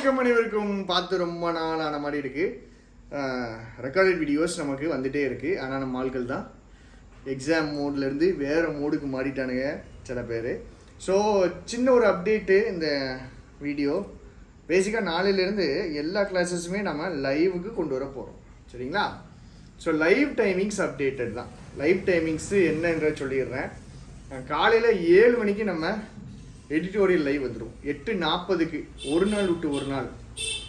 வணக்கம் அனைவருக்கும். பார்த்து ரொம்ப நாள் ஆன மாதிரி இருக்குது. ரெக்கார்டட் வீடியோஸ் நமக்கு வந்துகிட்டே இருக்குது. ஆனால் நம்ம ஆட்கள் தான் எக்ஸாம் மோட்லேருந்து வேறு மோடுக்கு மாறிட்டானுங்க சில பேர். ஸோ சின்ன ஒரு அப்டேட்டு இந்த வீடியோ. பேசிக்காக நாளையிலேருந்து எல்லா கிளாஸஸுமே நம்ம லைவுக்கு கொண்டு வர போகிறோம், சரிங்களா? ஸோ லைவ் டைமிங்ஸ் அப்டேட்டட் தான். லைவ் டைமிங்ஸு என்னன்ற சொல்லிடுறேன். காலையில் 7 மணிக்கு நம்ம எடிட்டோரியல் லைவ் வந்துடும். 8:40க்கு ஒரு நாள் விட்டு ஒரு நாள்,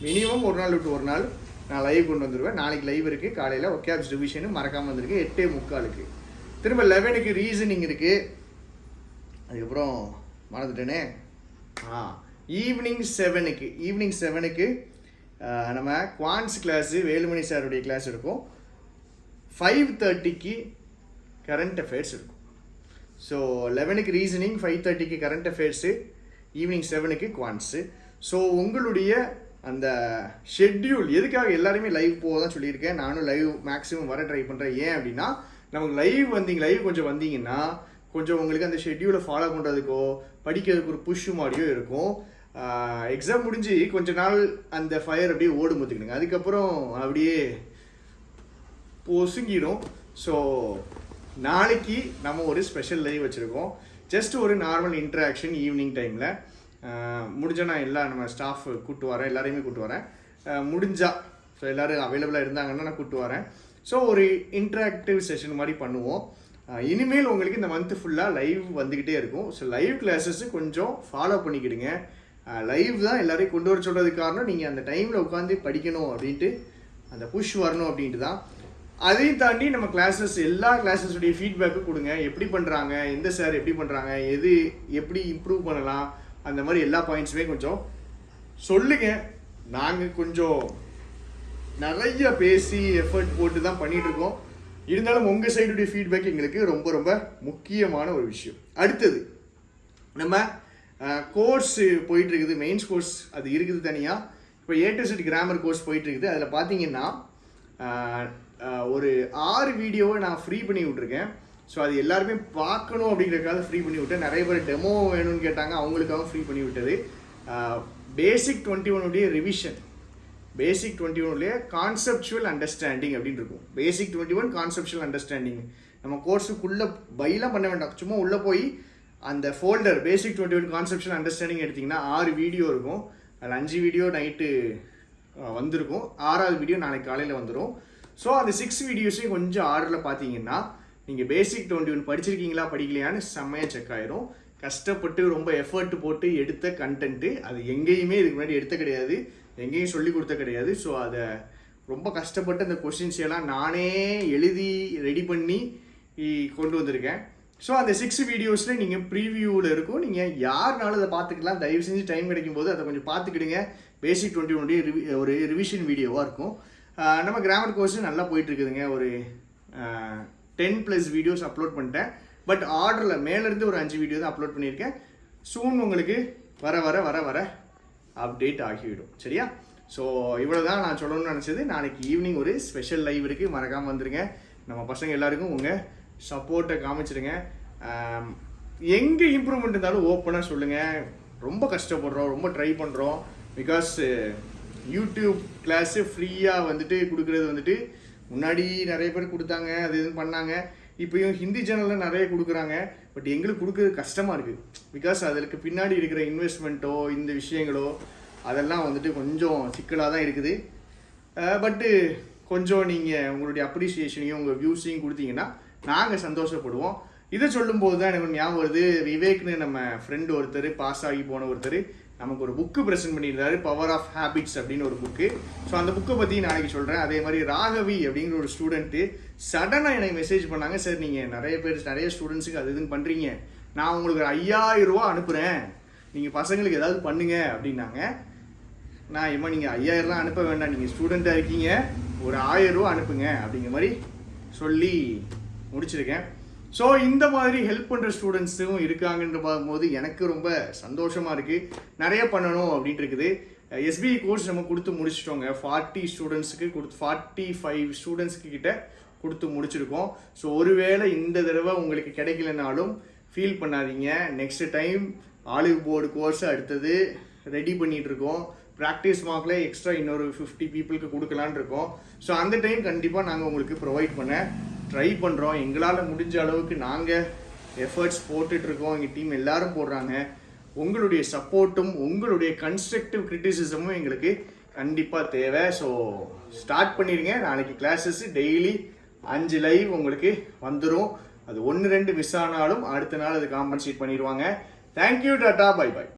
மினிமம் ஒரு நாள் விட்டு ஒரு நாள் நான் லைவ் கொண்டு வந்துடுவேன். நாளைக்கு லைவ் இருக்குது. காலையில் ஒகேப்ஸ் ரிவிஷனு மறக்காமல் வந்திருக்கு. 8:45க்கு திரும்ப 11க்கு ரீசனிங் இருக்குது. அதுக்கப்புறம் மறந்துட்டேனே, ஈவினிங் 7க்கு நம்ம குவான்ஸ் கிளாஸு வேலுமணி சாருடைய கிளாஸ் இருக்கும். 5:30க்கு கரண்ட் அஃபேர்ஸ் இருக்கும். ஸோ 11க்கு ரீசனிங், 5:30க்கு கரண்ட் அஃபேர்ஸு, ஈவினிங் 7க்கு குவான்ஸு. ஸோ உங்களுடைய அந்த ஷெட்யூல் எதுக்காக எல்லாருமே லைவ் போக தான் சொல்லியிருக்கேன். நானும் லைவ் மேக்ஸிமம் வர ட்ரை பண்ணுறேன். ஏன் அப்படின்னா, நமக்கு லைவ் கொஞ்சம் வந்தீங்கன்னா கொஞ்சம் உங்களுக்கு அந்த ஷெட்யூலை ஃபாலோ பண்ணுறதுக்கோ படிக்கிறதுக்கு ஒரு புஷ் மாதிரியோ இருக்கும். எக்ஸாம் முடிஞ்சு கொஞ்ச நாள் அந்த ஃபயர் அப்படியே ஓடும் பார்த்துக்கிடுங்க. அதுக்கப்புறம் அப்படியே பொசுங்கிடும். ஸோ நாளைக்கு நம்ம ஒரு ஸ்பெஷல் லைவ் வச்சுருக்கோம். ஜஸ்ட் ஒரு நார்மல் இன்ட்ராக்ஷன் ஈவினிங் டைமில். முடிஞ்சால் நான் நம்ம ஸ்டாஃப் கூப்பிட்டு வரேன், எல்லாரையுமே கூப்பிட்டு வரேன் முடிஞ்சால். ஸோ எல்லோரும் அவைலபிளாக இருந்தாங்கன்னா நான் கூப்பிட்டு வரேன். ஸோ ஒரு இன்ட்ராக்டிவ் செஷன் மாதிரி பண்ணுவோம். இனிமேல் உங்களுக்கு இந்த மந்த்து ஃபுல்லாக லைவ் வந்துக்கிட்டே இருக்கும். ஸோ லைவ் கிளாஸஸ் கொஞ்சம் ஃபாலோ பண்ணிக்கிடுங்க. லைவ் தான் எல்லோரையும் கொண்டு வர சொல்கிறதுக்கு காரணம், நீங்கள் அந்த டைமில் உட்காந்து படிக்கணும் அப்படின்ட்டு, அந்த புஷ் வரணும் அப்படின்ட்டு தான். அதையும் தாண்டி நம்ம கிளாஸஸ், எல்லா கிளாஸஸுடைய ஃபீட்பேக்கும் கொடுங்க. எப்படி பண்ணுறாங்க, எந்த சார் எப்படி பண்ணுறாங்க, எது எப்படி இம்ப்ரூவ் பண்ணலாம், அந்த மாதிரி எல்லா பாயிண்ட்ஸுமே கொஞ்சம் சொல்லுங்கள். நாங்கள் கொஞ்சம் நிறைய பேசி எஃபர்ட் போட்டு தான் பண்ணிகிட்ருக்கோம். இருந்தாலும் உங்கள் சைடுடைய ஃபீட்பேக் எங்களுக்கு ரொம்ப ரொம்ப முக்கியமான ஒரு விஷயம். அடுத்தது நம்ம கோர்ஸ் போயிட்டுருக்குது, மெயின்ஸ் கோர்ஸ் அது இருக்குது தனியாக. இப்போ A to Z grammar course போயிட்டுருக்குது. அதில் பார்த்தீங்கன்னா ஒரு 6 வீடியோவை நான் ஃப்ரீ பண்ணி விட்ருக்கேன். ஸோ அது எல்லாருமே பார்க்கணும் அப்படிங்கிறதுக்காக ஃப்ரீ பண்ணி விட்டேன். நிறைய பேர் டெமோ வேணும்னு கேட்டாங்க, அவங்களுக்காக ஃப்ரீ பண்ணி விட்டது. பேசிக் 21 ரிவிஷன், பேசிக் 21 கான்செப்சுவல் அண்டர்ஸ்டாண்டிங் அப்படின்னு இருக்கும். பேசிக் 21 கான்செப்சுவல் அண்டர்ஸ்டாண்டிங். நம்ம கோர்ஸுக்குள்ளே பைலாம் பண்ண வேண்டாம், சும்மா உள்ளே போய் அந்த ஃபோல்டர் பேசிக் 21 கான்செப்சுவல் அண்டர்ஸ்டாண்டிங் எடுத்திங்கன்னா 6 வீடியோ இருக்கும். அதில் 5 வீடியோ நைட்டு வந்திருக்கும், 6வது வீடியோ நாளைக்கு காலையில் வந்துடும். ஸோ அந்த 6 வீடியோஸையும் கொஞ்சம் ஆர்டரில் பார்த்தீங்கன்னா நீங்கள் பேசிக் 21 படிச்சிருக்கீங்களா படிக்கலையான்னு செம்மையாக செக் ஆயிரும். கஷ்டப்பட்டு ரொம்ப எஃபர்ட் போட்டு எடுத்த கண்டென்ட்டு அது எங்கேயுமே இதுக்கு முன்னாடி எடுத்த கிடையாது, எங்கேயும் சொல்லி கொடுத்த கிடையாது. ஸோ அதை ரொம்ப கஷ்டப்பட்டு அந்த கொஸ்டின்ஸ் எல்லாம் நானே எழுதி ரெடி பண்ணி கொண்டு வந்திருக்கேன். ஸோ அந்த 6 வீடியோஸில் நீங்கள் ப்ரீவியூவில் இருக்கும். நீங்கள் யாருனாலும் அதை பார்த்துக்கலாம். தயவு செஞ்சு டைம் கிடைக்கும் போது அதை கொஞ்சம் பார்த்துக்கிடுங்க. பேசிக் 21 ஒரு ரிவிஷன் வீடியோவாக இருக்கும். நம்ம கிராமர் கோர்ஸு நல்லா போயிட்டுருக்குதுங்க. ஒரு 10+ வீடியோஸ் அப்லோட் பண்ணிட்டேன். பட் ஆர்டரில் மேலேருந்து ஒரு 5 வீடியோ தான் அப்லோட் பண்ணியிருக்கேன். சூன் உங்களுக்கு வர வர வர வர அப்டேட் ஆகிவிடும், சரியா? ஸோ இவ்வளோ தான் நான் சொல்லணும்னு நினச்சது. நாளைக்கு ஈவினிங் ஒரு ஸ்பெஷல் லைவ் இருக்குது, மறக்காமல் வந்துடுங்க. நம்ம பசங்க எல்லாருக்கும் உங்கள் சப்போர்ட்டை காமிச்சிடுங்க. எங்கே இம்ப்ரூவ்மெண்ட் இருந்தாலும் ஓப்பனாக சொல்லுங்கள். ரொம்ப கஷ்டப்படுறோம், ரொம்ப ட்ரை பண்ணுறோம். பிகாஸ் யூடியூப் கிளாஸு ஃப்ரீயாக வந்துட்டு கொடுக்குறது வந்துட்டு முன்னாடி நிறைய பேர் கொடுத்தாங்க, அது இதுன்னு பண்ணாங்க. இப்போயும் ஹிந்தி சேனலில் நிறைய கொடுக்குறாங்க. பட் எங்களுக்கு கொடுக்குறது கஷ்டமாக இருக்குது. பிகாஸ் அதற்கு பின்னாடி இருக்கிற இன்வெஸ்ட்மெண்ட்டோ இந்த விஷயங்களோ அதெல்லாம் வந்துட்டு கொஞ்சம் சிக்கலாக தான் இருக்குது. பட்டு கொஞ்சம் நீங்கள் உங்களுடைய அப்ரிசியேஷனையும் உங்கள் வியூஸையும் கொடுத்தீங்கன்னா நாங்கள் சந்தோஷப்படுவோம். இதை சொல்லும்போது தான் எனக்கு ஞாபகம் வருது, விவேக்னு நம்ம ஃப்ரெண்டு ஒருத்தர், பாஸ் ஆகி போன ஒருத்தர் நமக்கு ஒரு புக்கு ப்ரெசென்ட் பண்ணியிருந்தாரு, பவர் ஆஃப் ஹேபிட்ஸ் அப்படின்னு ஒரு புக்கு. ஸோ அந்த புக்கை பற்றி நாளைக்கு சொல்கிறேன். அதே மாதிரி ராகவி அப்படிங்கிற ஒரு ஸ்டூடெண்ட்டு சடனாக எனக்கு மெசேஜ் பண்ணாங்க, சார் நீங்கள் நிறைய ஸ்டூடெண்ட்ஸுக்கு அது இதுன்னு பண்ணுறீங்க, நான் உங்களுக்கு 5000 ரூபா அனுப்புகிறேன், நீங்கள் பசங்களுக்கு ஏதாவது பண்ணுங்க அப்படின்னாங்க. நான் ஏமா நீங்கள் 5000 அனுப்ப வேண்டாம், நீங்கள் ஸ்டூடெண்ட்டாக இருக்கீங்க, ஒரு 1000 ரூபா அனுப்புங்க அப்படிங்கிற மாதிரி சொல்லி முடிச்சிருக்கேன். ஸோ இந்த மாதிரி ஹெல்ப் பண்ணுற ஸ்டூடெண்ட்ஸும் இருக்காங்கன்ற பார்க்கும்போது எனக்கு ரொம்ப சந்தோஷமாக இருக்குது. நிறைய பண்ணணும் அப்படின்ட்டு இருக்குது. SBI கோர்ஸ் நம்ம கொடுத்து முடிச்சிட்டோங்க. 40 ஸ்டூடெண்ட்ஸுக்கு 45 ஸ்டூடெண்ட்ஸுக்கு கிட்ட கொடுத்து முடிச்சிருக்கோம். ஸோ ஒருவேளை இந்த தடவை உங்களுக்கு கிடைக்கலனாலும் ஃபீல் பண்ணாதீங்க. Next time olive board course அடுத்தது ரெடி பண்ணிகிட்ருக்கோம். ப்ராக்டிஸ் மார்க்கில் எக்ஸ்ட்ரா இன்னொரு 50 பீப்புளுக்கு கொடுக்கலான்னு இருக்கோம். ஸோ அந்த டைம் கண்டிப்பாக நாங்கள் உங்களுக்கு ப்ரொவைட் பண்ண ட்ரை பண்ணுறோம். எங்களால் முடிஞ்ச அளவுக்கு நாங்கள் எஃபர்ட்ஸ் போட்டுட்ருக்கோம், எங்கள் டீம் எல்லாரும் போடுறாங்க. உங்களுடைய சப்போர்ட்டும் உங்களுடைய கன்ஸ்ட்ரக்டிவ் கிரிட்டிசிசமும் எங்களுக்கு கண்டிப்பாக தேவை. ஸோ ஸ்டார்ட் பண்ணிடுங்க. நாளைக்கு கிளாஸஸ் டெய்லி 5 லைவ் உங்களுக்கு வந்துடும். அது 1-2 மிஸ் ஆனாலும் அடுத்த நாள் அது காம்பன்சேட் பண்ணிடுவாங்க. Thank you, tata, bye by.